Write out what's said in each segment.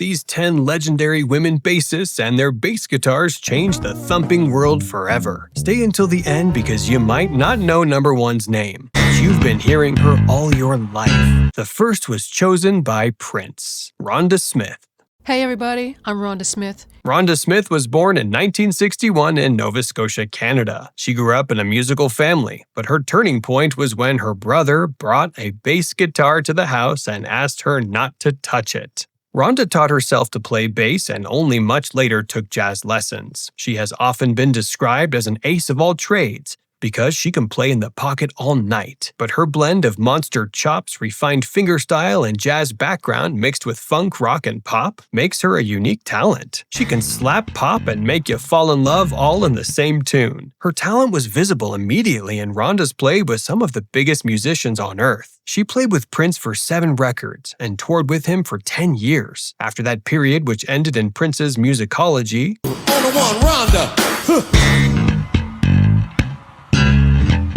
These 10 legendary women bassists and their bass guitars changed the thumping world forever. Stay until the end because you might not know number one's name. You've been hearing her all your life. The first was chosen by Prince, Rhonda Smith. Hey everybody, I'm Rhonda Smith. Rhonda Smith was born in 1961 in Nova Scotia, Canada. She grew up in a musical family, but her turning point was when her brother brought a bass guitar to the house and asked her not to touch it. Rhonda taught herself to play bass and only much later took jazz lessons. She has often been described as an ace of all trades, because she can play in the pocket all night. But her blend of monster chops, refined fingerstyle, and jazz background mixed with funk, rock, and pop makes her a unique talent. She can slap pop and make you fall in love all in the same tune. Her talent was visible immediately in Rhonda's play with some of the biggest musicians on earth. She played with Prince for 7 records and toured with him for 10 years. After that period, which ended in Prince's musicology, On the one, Rhonda!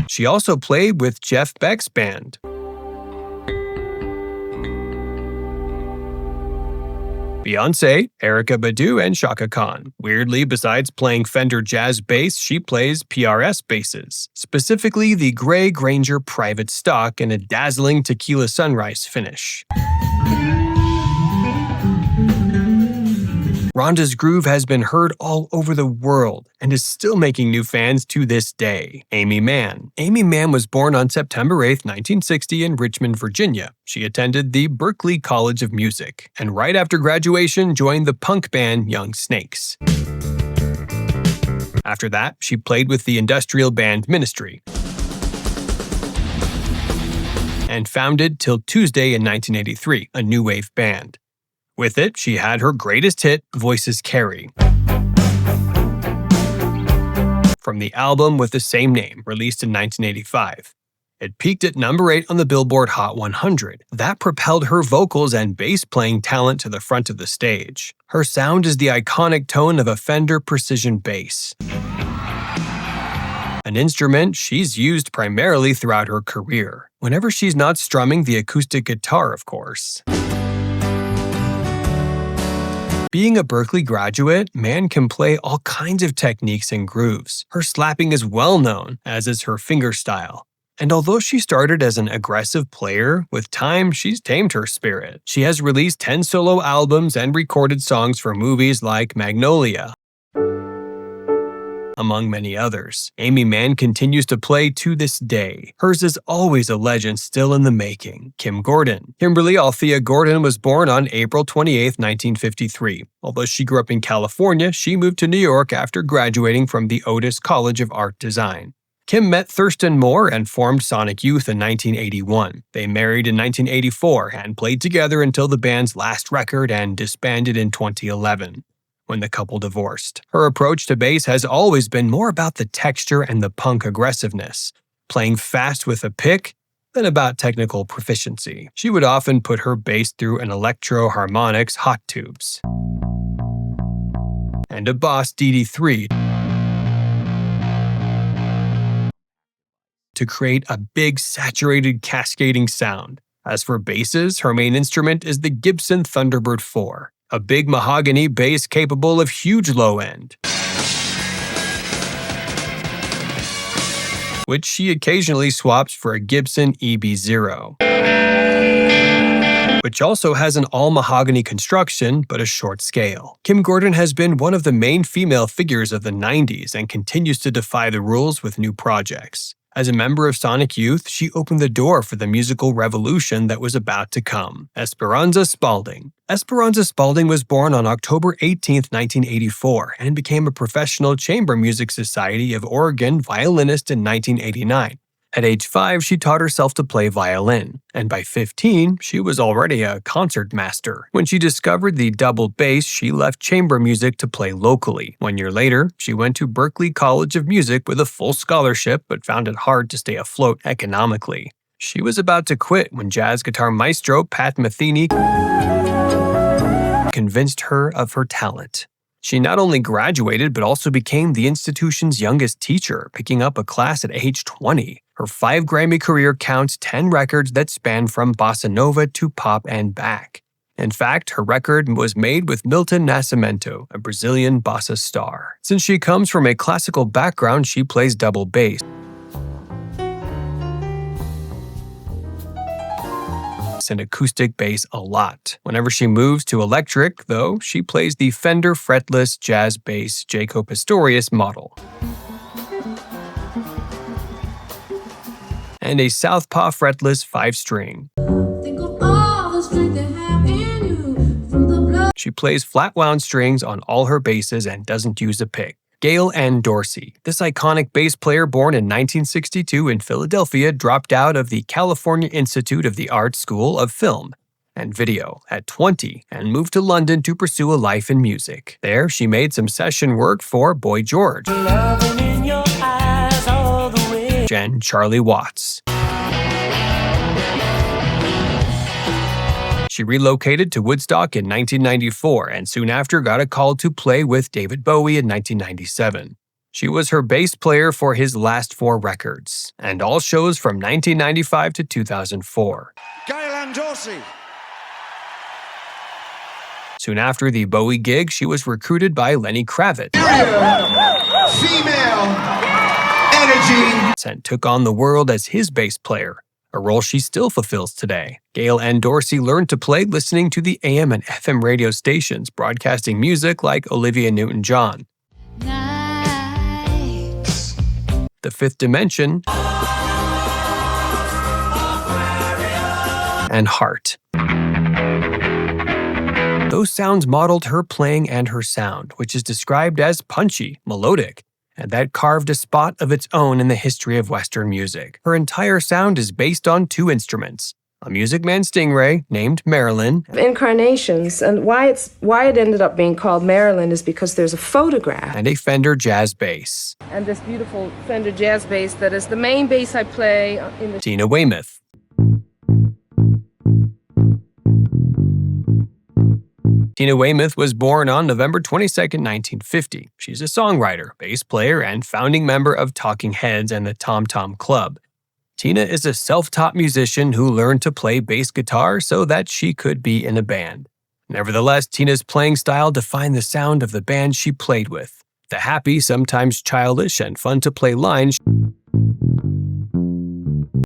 She also played with Jeff Beck's band. Beyoncé, Erykah Badu, and Chaka Khan. Weirdly, besides playing Fender jazz bass, she plays PRS basses, specifically the Gray Granger Private Stock in a dazzling tequila sunrise finish. Rhonda's groove has been heard all over the world and is still making new fans to this day. Aimee Mann. Aimee Mann was born on September 8, 1960 in Richmond, Virginia. She attended the Berklee College of Music and right after graduation joined the punk band Young Snakes. After that, she played with the industrial band Ministry and founded Till Tuesday in 1983, a new wave band. With it, she had her greatest hit, Voices Carry, from the album with the same name, released in 1985. It peaked at number 8 on the Billboard Hot 100. That propelled her vocals and bass-playing talent to the front of the stage. Her sound is the iconic tone of a Fender precision bass, an instrument she's used primarily throughout her career, whenever she's not strumming the acoustic guitar, of course. Being a Berklee graduate, Mann can play all kinds of techniques and grooves. Her slapping is well known, as is her fingerstyle. And although she started as an aggressive player, with time she's tamed her spirit. She has released 10 solo albums and recorded songs for movies like Magnolia, among many others. Aimee Mann continues to play to this day. Hers is always a legend still in the making. Kim Gordon. Kimberly Althea Gordon was born on April 28, 1953. Although she grew up in California, she moved to New York after graduating from the Otis College of Art Design. Kim met Thurston Moore and formed Sonic Youth in 1981. They married in 1984 and played together until the band's last record and disbanded in 2011. When the couple divorced. Her approach to bass has always been more about the texture and the punk aggressiveness, playing fast with a pick than about technical proficiency. She would often put her bass through an Electro Harmonix hot tubes and a Boss DD3 to create a big saturated cascading sound. As for basses, her main instrument is the Gibson Thunderbird 4. A big mahogany bass capable of huge low end, which she occasionally swaps for a Gibson EB0, which also has an all-mahogany construction but a short scale. Kim Gordon has been one of the main female figures of the 90s and continues to defy the rules with new projects. As a member of Sonic Youth, she opened the door for the musical revolution that was about to come. Esperanza Spalding. Esperanza Spalding was born on October 18, 1984, and became a professional Chamber Music Society of Oregon violinist in 1989. At age 5, she taught herself to play violin, and by 15, she was already a concert master. When she discovered the double bass, she left chamber music to play locally. 1 year later, she went to Berklee College of Music with a full scholarship, but found it hard to stay afloat economically. She was about to quit when jazz guitar maestro Pat Metheny convinced her of her talent. She not only graduated, but also became the institution's youngest teacher, picking up a class at age 20. Her 5 Grammy career counts 10 records that span from bossa nova to pop and back. In fact, her record was made with Milton Nascimento, a Brazilian bossa star. Since she comes from a classical background, she plays double bass and acoustic bass a lot. Whenever she moves to electric, though, she plays the Fender fretless jazz bass Jaco Pastorius model and a Southpaw fretless 5-string. She plays flat-wound strings on all her basses and doesn't use a pick. Gail Ann Dorsey. This iconic bass player, born in 1962 in Philadelphia, dropped out of the California Institute of the Arts School of Film and Video at 20 and moved to London to pursue a life in music. There, she made some session work for Boy George and Charlie Watts. She relocated to Woodstock in 1994 and soon after got a call to play with David Bowie in 1997. She was her bass player for his last 4 records, and all shows from 1995 to 2004. Gail Ann Dorsey. Soon after the Bowie gig, she was recruited by Lenny Kravitz. Female energy. And took on the world as his bass player, a role she still fulfills today. Gail Ann Dorsey learned to play listening to the AM and FM radio stations broadcasting music like Olivia Newton-John, The Fifth Dimension, and Heart. Those sounds modeled her playing and her sound, which is described as punchy, melodic, and that carved a spot of its own in the history of Western music. Her entire sound is based on 2 instruments, a Music Man Stingray named Marilyn, incarnations, and why it ended up being called Marilyn is because there's a photograph. and a Fender jazz bass. And this beautiful Fender jazz bass that is the main bass I play in the... Tina Weymouth. Tina Weymouth was born on November 22, 1950. She's a songwriter, bass player, and founding member of Talking Heads and the Tom Tom Club. Tina is a self-taught musician who learned to play bass guitar so that she could be in a band. Nevertheless, Tina's playing style defined the sound of the band she played with. The happy, sometimes childish, and fun-to-play lines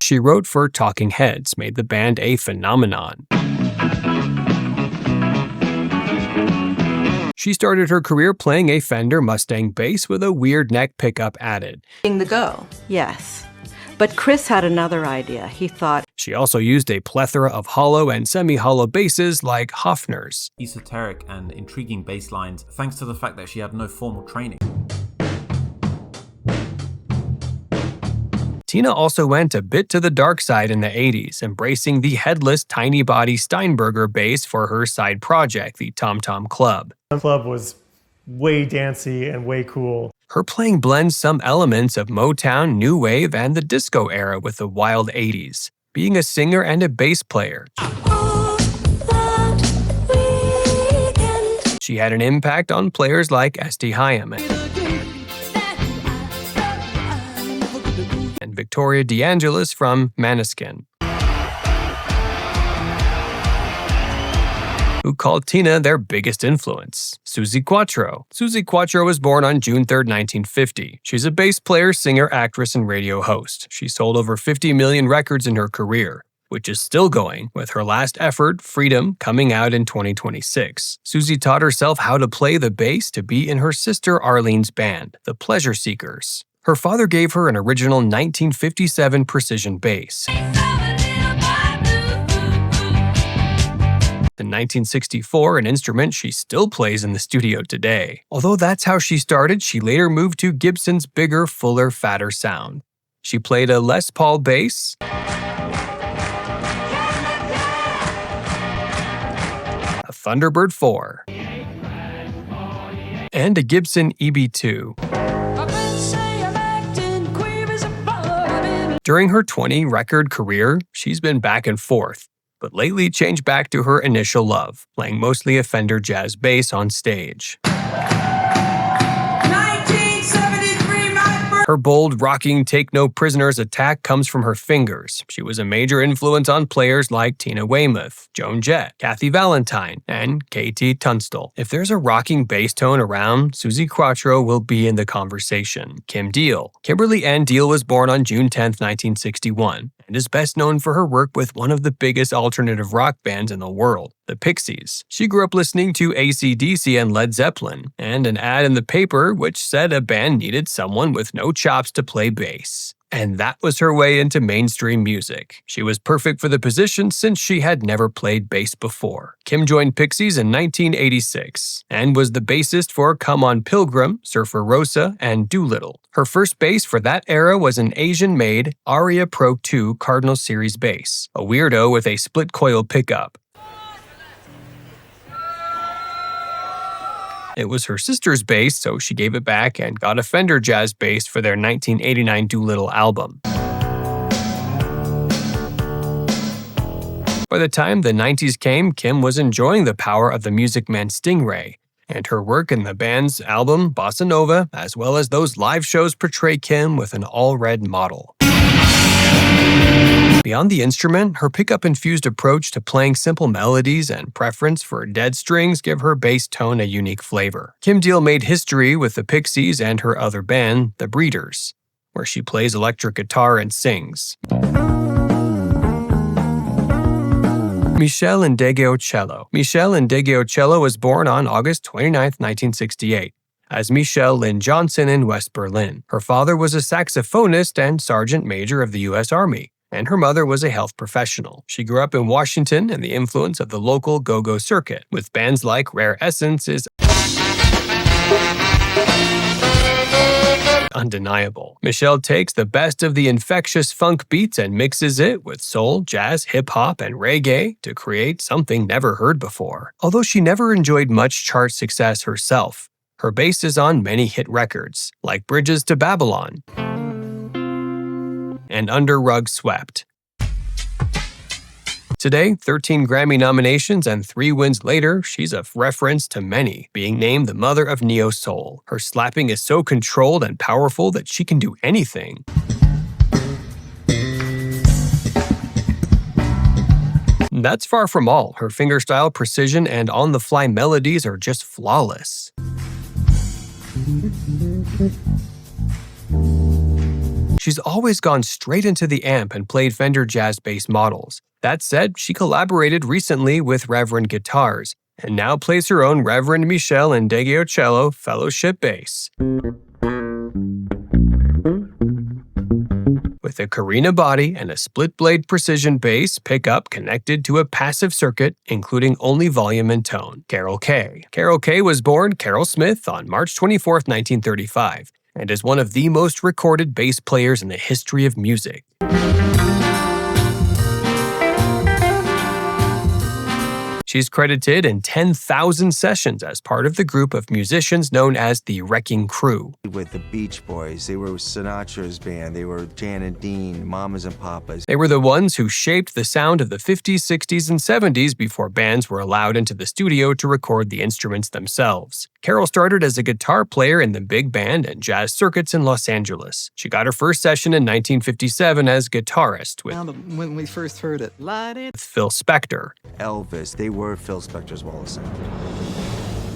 she wrote for Talking Heads made the band a phenomenon. She started her career playing a Fender Mustang bass with a weird neck pickup added. The Go, yes. But Chris had another idea. He thought She also used a plethora of hollow and semi-hollow basses like Hofner's. Esoteric and intriguing bass lines, thanks to the fact that she had no formal training. Tina also went a bit to the dark side in the 80s, embracing the headless, tiny body Steinberger bass for her side project, the Tom Tom Club. The club was way dancey and way cool. Her playing blends some elements of Motown, New Wave, and the disco era with the wild 80s. Being a singer and a bass player, she had an impact on players like Esti Haim and Victoria DeAngelis from Maneskin, who called Tina their biggest influence. Suzi Quatro. Suzi Quatro was born on June 3, 1950. She's a bass player, singer, actress, and radio host. She sold over 50 million records in her career, which is still going, with her last effort, Freedom, coming out in 2026. Suzi taught herself how to play the bass to be in her sister Arlene's band, the Pleasure Seekers. Her father gave her an original 1957 precision bass. In 1964, an instrument she still plays in the studio today. Although that's how she started, she later moved to Gibson's bigger, fuller, fatter sound. She played a Les Paul bass, a Thunderbird 4, and a Gibson EB2. During her 20-record career, she's been back and forth, but lately changed back to her initial love, playing mostly a Fender jazz bass on stage. 1973, Her bold, rocking, take-no-prisoners attack comes from her fingers. She was a major influence on players like Tina Weymouth, Joan Jett, Kathy Valentine, and Katie Tunstall. If there's a rocking bass tone around, Suzi Quatro will be in the conversation. Kim Deal. Kimberly Ann Deal was born on June 10, 1961, and is best known for her work with one of the biggest alternative rock bands in the world, the Pixies. She grew up listening to AC/DC and Led Zeppelin, and an ad in the paper which said a band needed someone with no chops to play bass. And that was her way into mainstream music. She was perfect for the position since she had never played bass before. Kim joined Pixies in 1986 and was the bassist for Come On Pilgrim, Surfer Rosa, and Doolittle. Her first bass for that era was an Asian-made Aria Pro 2 Cardinal Series bass, a weirdo with a split-coil pickup. It was her sister's bass, so she gave it back and got a Fender Jazz bass for their 1989 Doolittle album. By the time the 90s came, Kim was enjoying the power of the Music Man Stingray, and her work in the band's album Bossa Nova, as well as those live shows, portray Kim with an all-red model. Beyond the instrument, her pickup-infused approach to playing simple melodies and preference for dead strings give her bass tone a unique flavor. Kim Deal made history with the Pixies and her other band, the Breeders, where she plays electric guitar and sings. Meshell Ndegeocello. Meshell Ndegeocello was born on August 29, 1968. As Michelle Lynn Johnson in West Berlin. Her father was a saxophonist and sergeant major of the U.S. Army, and her mother was a health professional. She grew up in Washington, and the influence of the local go-go circuit, with bands like Rare Essence, is undeniable. Meshell takes the best of the infectious funk beats and mixes it with soul, jazz, hip-hop, and reggae to create something never heard before. Although she never enjoyed much chart success herself, her bass is on many hit records, like Bridges to Babylon and Under Rug Swept. Today, 13 Grammy nominations and 3 wins later, she's a reference to many, being named the mother of neo-soul. Her slapping is so controlled and powerful that she can do anything. That's far from all. Her fingerstyle, precision, and on-the-fly melodies are just flawless. She's always gone straight into the amp and played Fender Jazz bass models. That said, she collaborated recently with Reverend Guitars, and now plays her own Reverend Meshell Ndegeocello Fellowship bass. With a Carina body and a split-blade precision bass pickup connected to a passive circuit, including only volume and tone. Carol Kaye. Carol Kaye was born Carol Smith on March 24, 1935, and is one of the most recorded bass players in the history of music. She's credited in 10,000 sessions as part of the group of musicians known as the Wrecking Crew. With the Beach Boys, they were Sinatra's band, they were Jan and Dean, Mamas and Papas. They were the ones who shaped the sound of the 50s, 60s, and 70s before bands were allowed into the studio to record the instruments themselves. Carol started as a guitar player in the big band and jazz circuits in Los Angeles. She got her first session in 1957 as guitarist with when we first heard it. Phil Spector. Elvis, they were Phil Spector's wall of sound.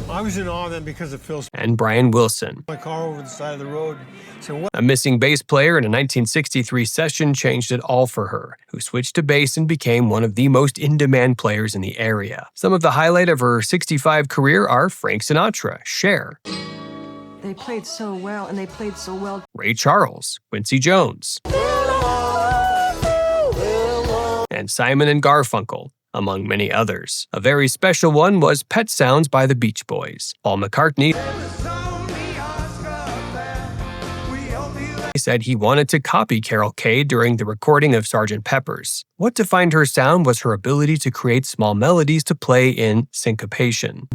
I was in awe of them because of Phil. And Brian Wilson. My car over the side of the road. So what? A missing bass player in a 1963 session changed it all for her, who switched to bass and became one of the most in-demand players in the area. Some of the highlight of her 65 career are Frank Sinatra, Cher. They played so well, and they played so well. Ray Charles, Quincy Jones, and Simon and Garfunkel, among many others. A very special one was Pet Sounds by the Beach Boys. Paul McCartney said he wanted to copy Carol Kaye during the recording of Sgt. Pepper's. What defined her sound was her ability to create small melodies to play in syncopation.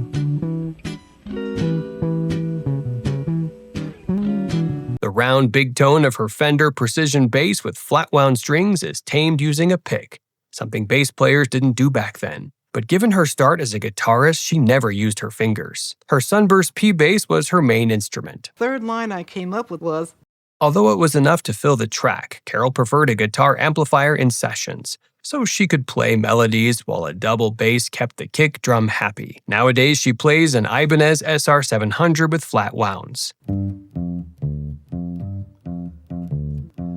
The round big tone of her Fender precision bass with flat wound strings is tamed using a pick, something bass players didn't do back then. But given her start as a guitarist, she never used her fingers. Her Sunburst P bass was her main instrument. Third line I came up with was, Although it was enough to fill the track, Carol preferred a guitar amplifier in sessions, so she could play melodies while a double bass kept the kick drum happy. Nowadays, she plays an Ibanez SR700 with flat wounds.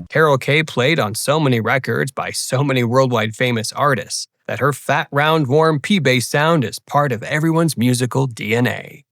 Carol Kaye played on so many records by so many worldwide famous artists that her fat, round, warm P-bass sound is part of everyone's musical DNA.